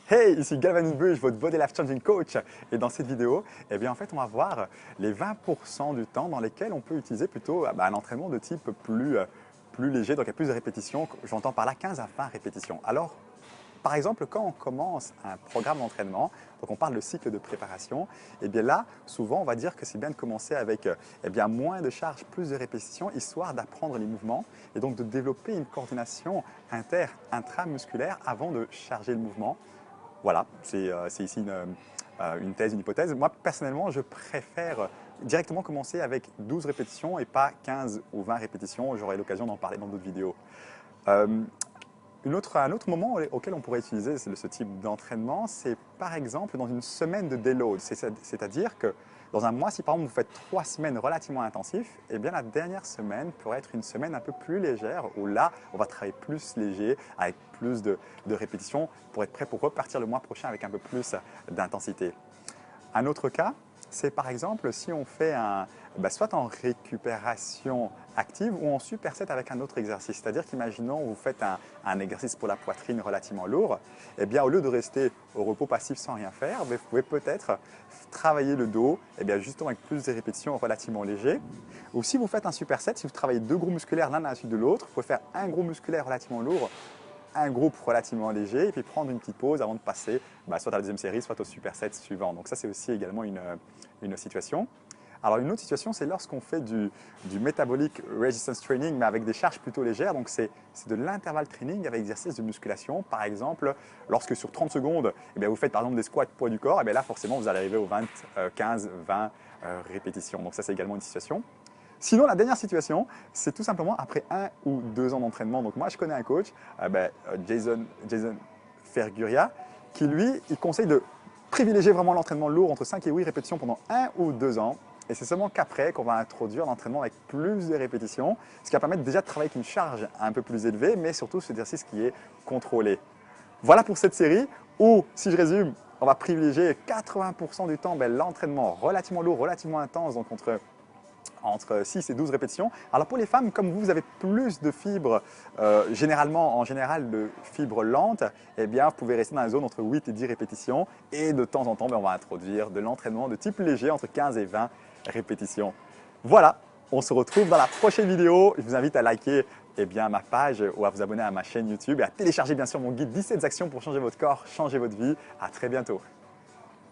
Hey, ici Galvin Bush, votre Body Life Changing Coach. Et dans cette vidéo, en fait, on va voir les 20% du temps dans lesquels on peut utiliser plutôt un entraînement de type plus léger, donc il y a plus de répétitions. J'entends par là 15 à 20 répétitions. Alors, par exemple, quand on commence un programme d'entraînement, donc on parle de cycle de préparation, et bien là, souvent, on va dire que c'est bien de commencer avec moins de charges, plus de répétitions, histoire d'apprendre les mouvements et donc de développer une coordination intramusculaire avant de charger le mouvement. Voilà, c'est ici une thèse, une hypothèse. Moi, personnellement, je préfère directement commencer avec 12 répétitions et pas 15 ou 20 répétitions. J'aurai l'occasion d'en parler dans d'autres vidéos. Euh, un autre moment auquel on pourrait utiliser ce type d'entraînement, c'est par exemple dans une semaine de déload. C'est-à-dire que dans un mois, si par exemple vous faites 3 semaines relativement intensives, eh bien la dernière semaine pourrait être une semaine un peu plus légère où là, on va travailler plus léger, avec plus de répétitions pour être prêt pour repartir le mois prochain avec un peu plus d'intensité. Un autre cas, c'est par exemple si on fait soit en récupération active ou en superset avec un autre exercice. C'est-à-dire qu'imaginons vous faites un exercice pour la poitrine relativement lourd, eh bien au lieu de rester au repos passif sans rien faire, vous pouvez peut-être travailler le dos justement avec plus de répétitions relativement légers. Ou si vous faites un superset, si vous travaillez deux groupes musculaires l'un à la suite de l'autre, vous pouvez faire un groupe musculaire relativement lourd, un groupe relativement léger et puis prendre une petite pause avant de passer soit à la deuxième série, soit au superset suivant. Donc ça, c'est aussi également une situation. Alors une autre situation, c'est lorsqu'on fait du metabolic resistance training, mais avec des charges plutôt légères. Donc c'est de l'intervalle training avec exercice de musculation. Par exemple, lorsque sur 30 secondes, vous faites par exemple des squats poids du corps, là forcément vous allez arriver aux 15, 20 répétitions. Donc ça, c'est également une situation. Sinon, la dernière situation, c'est tout simplement après 1 ou 2 ans d'entraînement. Donc moi, je connais un coach, Jason Ferguria, qui lui, il conseille de privilégier vraiment l'entraînement lourd entre 5 et 8 répétitions pendant 1 ou 2 ans. Et c'est seulement qu'après qu'on va introduire l'entraînement avec plus de répétitions, ce qui va permettre déjà de travailler avec une charge un peu plus élevée, mais surtout cet exercice qui est contrôlé. Voilà pour cette série où, si je résume, on va privilégier 80% du temps l'entraînement relativement lourd, relativement intense, donc entre 6 et 12 répétitions. Alors pour les femmes, comme vous avez plus de fibres, en général de fibres lentes, vous pouvez rester dans la zone entre 8 et 10 répétitions. Et de temps en temps, on va introduire de l'entraînement de type léger entre 15 et 20 répétitions. Voilà, on se retrouve dans la prochaine vidéo. Je vous invite à liker ma page ou à vous abonner à ma chaîne YouTube et à télécharger bien sûr mon guide 17 actions pour changer votre corps, changer votre vie. À très bientôt.